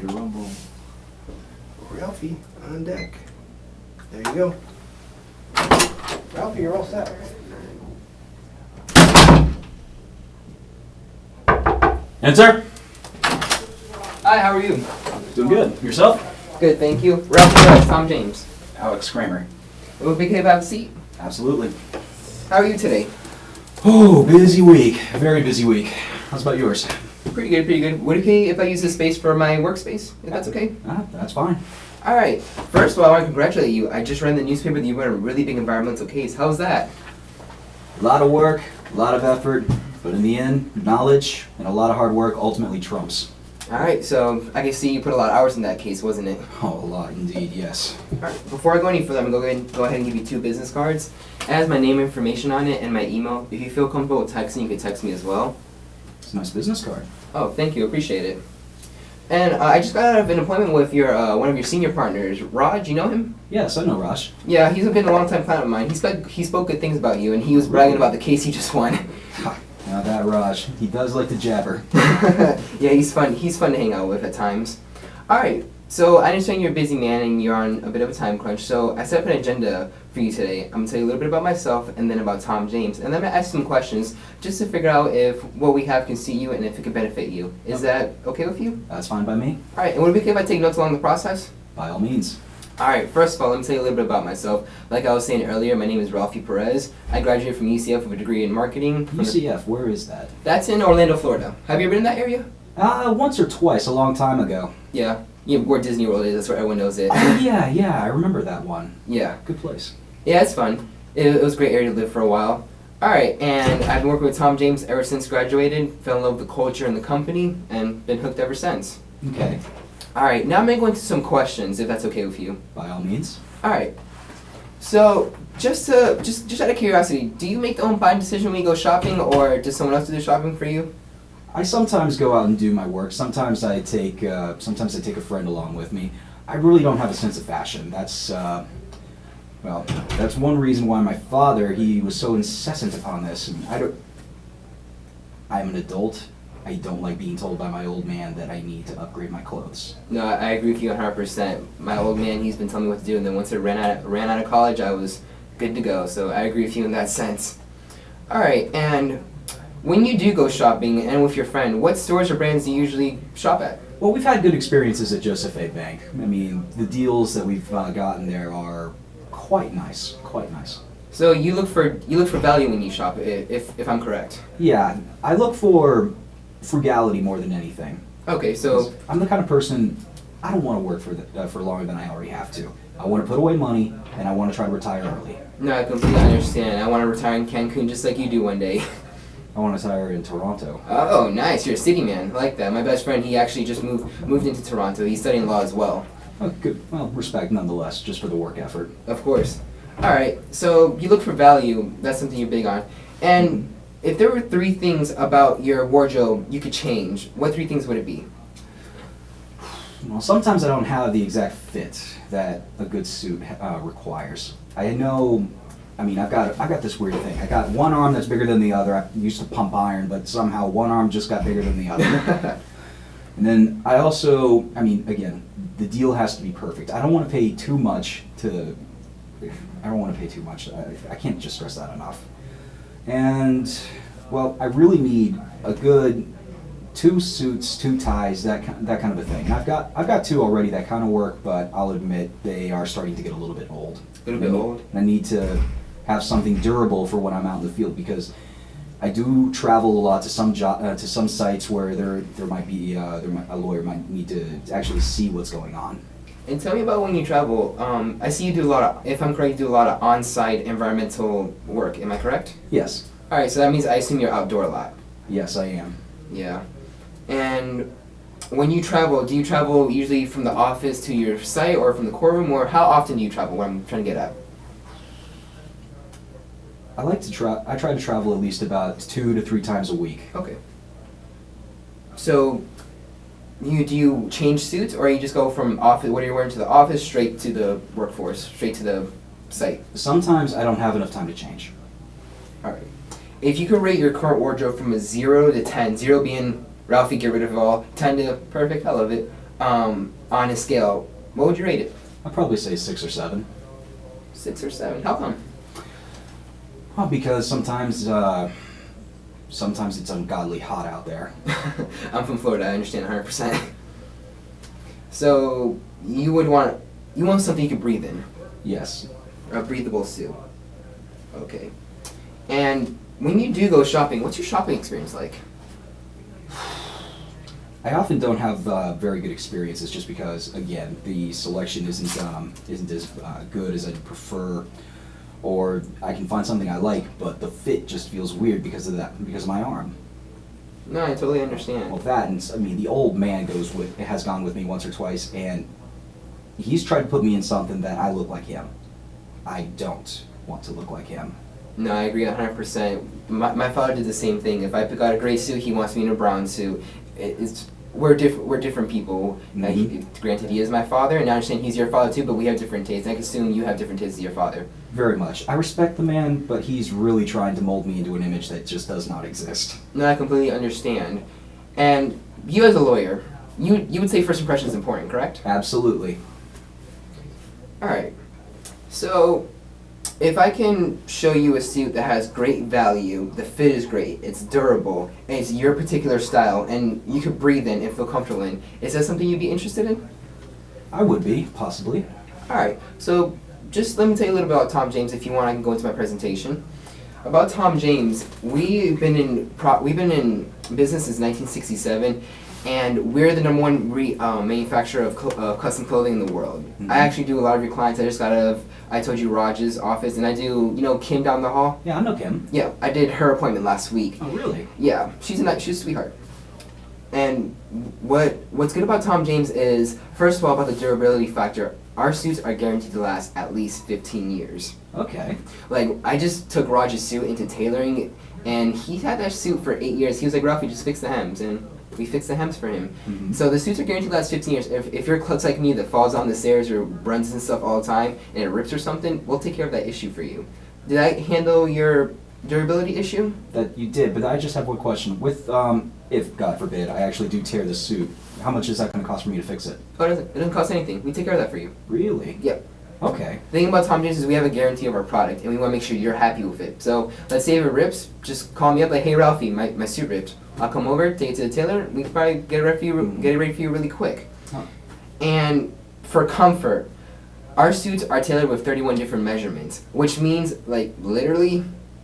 to rumble. Ralphie, on deck. There you go. Ralphie, you're all set. Enter. Hi, how are you? Doing good. Yourself? Good, thank you. Ralph Perez, Tom James. Alex Kramer. It would be okay if I have a seat. Absolutely. How are you today? Oh, busy week. Very busy week. How's about yours? Pretty good, pretty good. Would it be okay if I use this space for my workspace? If that's okay? That's fine. All right. First of all, I want to congratulate you. I just read in the newspaper that you won a really big environmental case. How's that? A lot of work, a lot of effort, but in the end, knowledge and a lot of hard work ultimately trumps. All right, so I can see you put a lot of hours in that case, wasn't it? Oh, a lot indeed, yes. All right. Before I go any further, I'm going to go ahead and give you 2 business cards. It has my name information on it and my email. If you feel comfortable with texting, you can text me as well. It's a nice business card. Oh, thank you. Appreciate it. And I just got out of an appointment with your one of your senior partners, Raj. You know him? Yes, I know Raj. Yeah, he's been a long-time client of mine. He spoke good things about you, and he was bragging about the case he just won. Now that Raj, he does like to jabber. Yeah, he's fun. He's fun to hang out with at times. All right. So I understand you're a busy man and you're on a bit of a time crunch. So I set up an agenda for you today. I'm gonna tell you a little bit about myself and then about Tom James, and then I'm gonna ask some questions just to figure out if what we have can suit you and if it can benefit you. Is that okay with you? That's fine by me. All right. And would it be okay if I take notes along the process? By all means. Alright, first of all, let me tell you a little bit about myself. Like I was saying earlier, my name is Ralphie Perez. I graduated from UCF with a degree in marketing. UCF, where is that? That's in Orlando, Florida. Have you ever been in that area? Once or twice, a long time ago. Yeah. Where Disney World is, that's where everyone knows it. Oh, yeah, I remember that one. Yeah. Good place. Yeah, it's fun. It was a great area to live for a while. Alright, and I've been working with Tom James ever since graduated, fell in love with the culture and the company, and been hooked ever since. Okay. Alright, now I'm going to go into some questions, if that's okay with you. By all means. Alright. So, just out of curiosity, do you make the own buying decision when you go shopping, or does someone else do the shopping for you? I sometimes go out and do my work. Sometimes I take a friend along with me. I really don't have a sense of fashion. That's one reason why my father, he was so incessant upon this. And I'm an adult. I don't like being told by my old man that I need to upgrade my clothes. No, I agree with you 100%. My old man, he's been telling me what to do, and then once I ran out of college, I was good to go. So I agree with you in that sense. All right, and when you do go shopping and with your friend, what stores or brands do you usually shop at? Well, we've had good experiences at Joseph A. Bank. I mean, the deals that we've gotten there are quite nice, quite nice. So you look for value when you shop, if I'm correct. Yeah, I look for frugality more than anything. Okay, so I'm the kind of person, I don't want to work for longer than I already have to. I want to put away money, and I want to try to retire early. No, I completely understand. I want to retire in Cancun just like you do one day. I want to retire in Toronto. Oh, nice. You're a city man. I like that. My best friend, he actually just moved into Toronto. He's studying law as well. Oh, good. Well, respect nonetheless, just for the work effort. Of course. All right. So you look for value. That's something you're big on. And if there were 3 things about your wardrobe you could change, what 3 things would it be? Well, sometimes I don't have the exact fit that a good suit requires. I've got this weird thing. I got one arm that's bigger than the other. I used to pump iron, but somehow one arm just got bigger than the other. And then I also, again, the deal has to be perfect. I don't want to pay too much. I can't just stress that enough. And, well, I really need a good 2 suits, 2 ties, that kind of a thing. I've got 2 already that kind of work, but I'll admit they are starting to get a little bit old. A little bit old? And I need to have something durable for when I'm out in the field, because I do travel a lot to some sites where there might be a lawyer might need to actually see what's going on. And tell me about when you travel. I see you do a lot of, if I'm correct, you do a lot of on-site environmental work. Am I correct? Yes. All right, so that means I assume you're outdoor a lot. Yes, I am. Yeah. And when you travel, do you travel usually from the office to your site or from the courtroom, or how often do you travel? What I'm trying to get at. I try to travel at least about 2 to 3 times a week. Okay. So, do you change suits, or you just go from office, what you're wearing to the office, straight to the workforce, straight to the site? Sometimes I don't have enough time to change. All right. If you could rate your current wardrobe from a 0 to 10, 0 being Ralphie, get rid of it all, 10 to perfect, I love it. on a scale, what would you rate it? I'd probably say 6 or 7. 6 or 7. How come? Well, because sometimes it's ungodly hot out there. I'm from Florida. I understand 100%. So you want something you can breathe in, Yes. a breathable suit. Okay. And when you do go shopping, what's your shopping experience like? I often don't have very good experiences just because, again, the selection isn't as good as I'd prefer, or I can find something I like, but the fit just feels weird because of my arm. No, I totally understand. Well, that, and I mean, the old man has gone with me once or twice, and he's tried to put me in something that I look like him. I don't want to look like him. No, I agree 100%. My father did the same thing. If I pick out a gray suit, he wants me in a brown suit. We're different people. Granted, he is my father, and I understand he's your father too, but we have different tastes. I can assume you have different tastes as your father. Very much. I respect the man, but he's really trying to mold me into an image that just does not exist. No, I completely understand. And you as a lawyer, you would say first impression is important, correct? Absolutely. All right. So, if I can show you a suit that has great value, the fit is great, it's durable, and it's your particular style, and you could breathe in and feel comfortable in, is that something you'd be interested in? I would be, possibly. All right. So, just let me tell you a little bit about Tom James. If you want, I can go into my presentation. About Tom James, we've been in business since 1967. And we're the #1 manufacturer of custom clothing in the world. Mm-hmm. I actually do a lot of your clients. I just got out of, I told you, Raj's office, and I do, Kim down the hall? Yeah, I know Kim. Yeah, I did her appointment last week. Oh, really? Yeah, she's a sweetheart. And what's good about Tom James is, first of all, about the durability factor, our suits are guaranteed to last at least 15 years. Okay. Like, I just took Raj's suit into tailoring, and he had that suit for 8 years. He was like, Ralphie, just fix the hems, and we fixed the hems for him. Mm-hmm. So the suits are guaranteed to last 15 years. If your clothes like me that falls down the stairs or runs and stuff all the time and it rips or something, we'll take care of that issue for you. Did I handle your durability issue? That you did, but I just have one question. With, if, God forbid, I actually do tear the suit, how much is that going to cost for me to fix it? Oh, it doesn't cost anything. We take care of that for you. Really? Yep. Okay. The thing about Tom James is we have a guarantee of our product, and we want to make sure you're happy with it. So let's say if it rips, just call me up like, hey Ralphie, my suit ripped. I'll come over, take it to the tailor. We can probably get it ready for you really quick. Huh. And for comfort, our suits are tailored with 31 different measurements, which means like literally,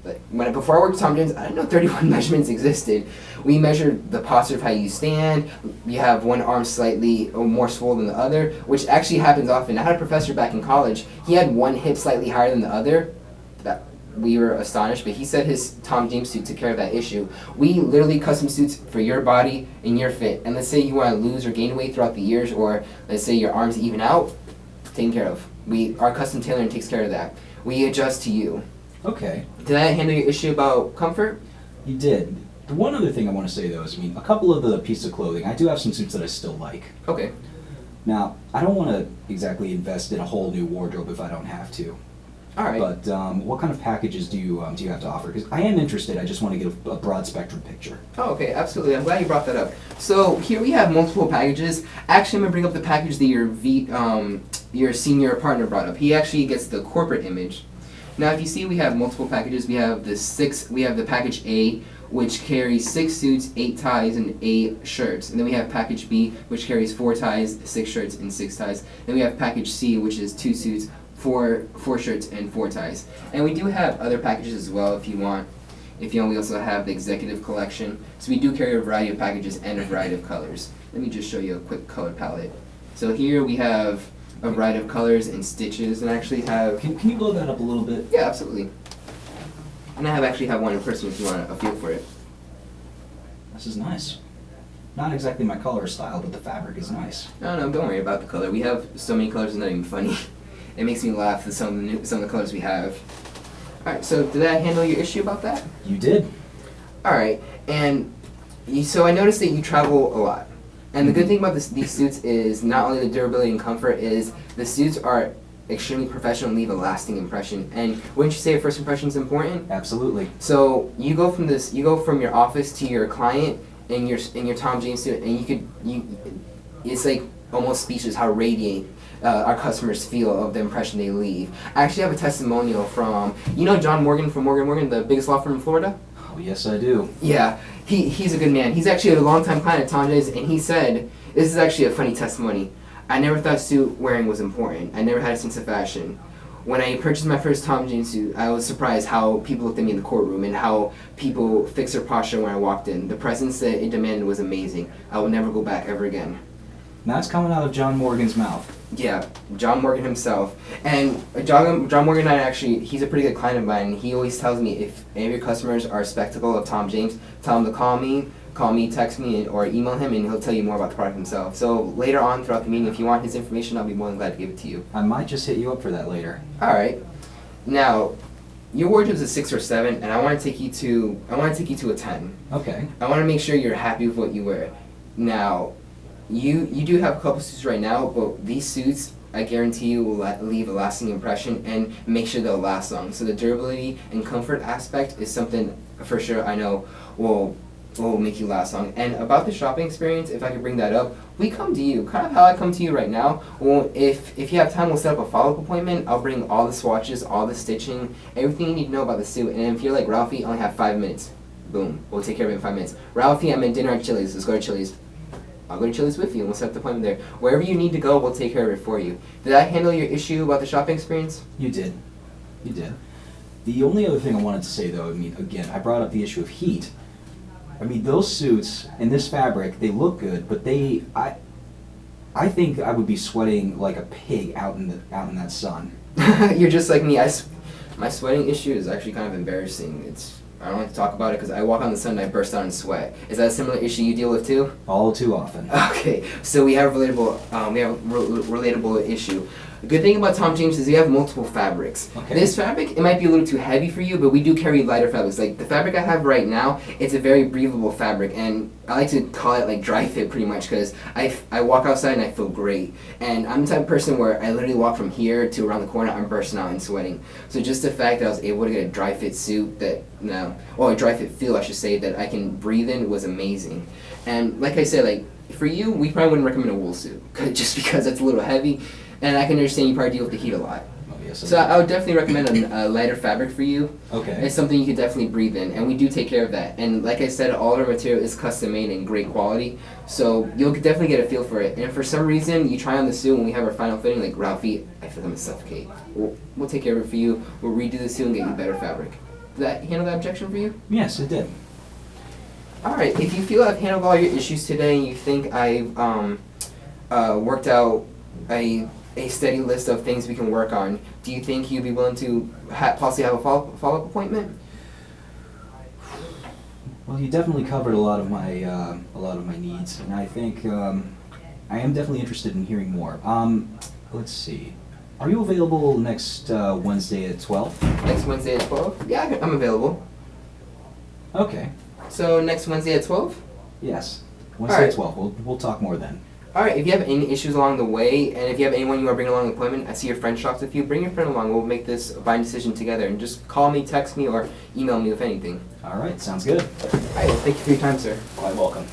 before I worked with Tom James, I didn't know 31 measurements existed. We measured the posture of how you stand. You have one arm slightly more swollen than the other, which actually happens often. I had a professor back in college. He had one hip slightly higher than the other. We were astonished, but he said his Tom James suit took care of that issue. We literally custom suits for your body and your fit. And let's say you want to lose or gain weight throughout the years, or let's say your arms even out, taken care of. Our custom tailoring takes care of that. We adjust to you. Okay. Did I handle your issue about comfort? You did. The one other thing I want to say, though, is, a couple of the pieces of clothing, I do have some suits that I still like. Okay. Now, I don't want to exactly invest in a whole new wardrobe if I don't have to. All right. But what kind of packages do you have to offer? Because I am interested. I just want to get a broad spectrum picture. Oh, okay, absolutely. I'm glad you brought that up. So here we have multiple packages. Actually, I'm gonna bring up the package that your senior partner brought up. He actually gets the corporate image. Now, if you see, we have multiple packages. We have the package A, which carries 6 suits, 8 ties, and 8 shirts. And then we have package B, which carries 4 ties, 6 shirts, and 6 ties. Then we have package C, which is 2 suits, 4 shirts, and 4 ties. And we do have other packages as well if you want. We also have the executive collection. So we do carry a variety of packages and a variety of colors. Let me just show you a quick color palette. So here we have a variety of colors and stitches, and I actually have... Can you blow that up a little bit? Yeah, absolutely. And I actually have one in person if you want a feel for it. This is nice. Not exactly my color style, but the fabric is nice. No, don't worry about the color. We have so many colors, it's not even funny. It makes me laugh at some of the colors we have. Alright, so did I handle your issue about that? You did. Alright, and so I noticed that you travel a lot. And the good thing about these suits is not only the durability and comfort, is the suits are extremely professional and leave a lasting impression. And wouldn't you say a first impression is important? Absolutely. So you go from your office to your client in your Tom James suit, and it's like almost speechless how radiant our customers feel of the impression they leave. I actually have a testimonial from, you know John Morgan from Morgan, the biggest law firm in Florida? Oh, yes, I do. Yeah, he's a good man. He's actually a longtime client at Tom J's, and he said, this is actually a funny testimony. I never thought suit wearing was important. I never had a sense of fashion. When I purchased my first Tom James suit, I was surprised how people looked at me in the courtroom and how people fixed their posture when I walked in. The presence that it demanded was amazing. I will never go back ever again. Now it's coming out of John Morgan's mouth. Yeah, John Morgan himself. And John Morgan and I actually, he's a pretty good client of mine. He always tells me if any of your customers are skeptical of Tom James, tell him to call me, text me, or email him, and he'll tell you more about the product himself. So later on throughout the meeting, if you want his information, I'll be more than glad to give it to you. I might just hit you up for that later. All right. Now, your wardrobe's a 6 or 7, and I want to take you to a 10. Okay. I want to make sure you're happy with what you wear. Now, you do have a couple suits right now, but these suits, I guarantee you, will leave a lasting impression and make sure they'll last long. So the durability and comfort aspect is something for sure I know will make you last long. And about the shopping experience, if I could bring that up, we come to you, kind of how I come to you right now. Well, if you have time, we'll set up a follow-up appointment. I'll bring all the swatches, all the stitching, everything you need to know about the suit. And if you're like, Ralphie, I only have 5 minutes. Boom, we'll take care of it in 5 minutes. Ralphie, I'm at dinner at Chili's. Let's go to Chili's. I'll go to Chili's with you and we'll set up the appointment there. Wherever you need to go, we'll take care of it for you. Did I handle your issue about the shopping experience? You did. You did. The only other thing I wanted to say, though, I mean, again, I brought up the issue of heat. I mean, those suits and this fabric, they look good, but I think I would be sweating like a pig out in that sun. You're just like me. My sweating issue is actually kind of embarrassing. I don't like to talk about it because I walk on the sun and I burst out in sweat. Is that a similar issue you deal with too? All too often. Okay, so we have a relatable issue. The good thing about Tom James is we have multiple fabrics. Okay. This fabric, it might be a little too heavy for you, but we do carry lighter fabrics. Like the fabric I have right now, it's a very breathable fabric, and I like to call it like dry fit pretty much because I walk outside and I feel great. And I'm the type of person where I literally walk from here to around the corner, I'm bursting out and sweating. So just the fact that I was able to get a dry fit suit a dry fit feel I should say, that I can breathe in was amazing. And like I said, like for you, we probably wouldn't recommend a wool suit just because it's a little heavy. And I can understand you probably deal with the heat a lot. Oh, yes, So I would definitely recommend a lighter fabric for you. Okay. It's something you could definitely breathe in, and we do take care of that. And like I said, all our material is custom made and great quality, so you'll definitely get a feel for it. And if for some reason you try on the suit when we have our final fitting, like Ralphie, I feel I'm gonna suffocate. We'll take care of it for you. We'll redo the suit and get you better fabric. Did that handle that objection for you? Yes, it did. All right. If you feel I've handled all your issues today, and you think I've worked out a steady list of things we can work on, do you think you'd be willing to possibly have a follow-up appointment? Well, you definitely covered a lot of my needs, and I think I am definitely interested in hearing more. Let's see. Are you available next Wednesday at 12? Next Wednesday at 12? Yeah, I'm available. Okay. So next Wednesday at 12? Yes. Wednesday at 12. We'll talk more then. Alright, if you have any issues along the way, and if you have anyone you want to bring along the appointment, I see your friend shops with you, bring your friend along. We'll make this a buying decision together, and just call me, text me, or email me with anything. All right. Sounds good. Alright, well, thank you for your time, sir. Quite welcome.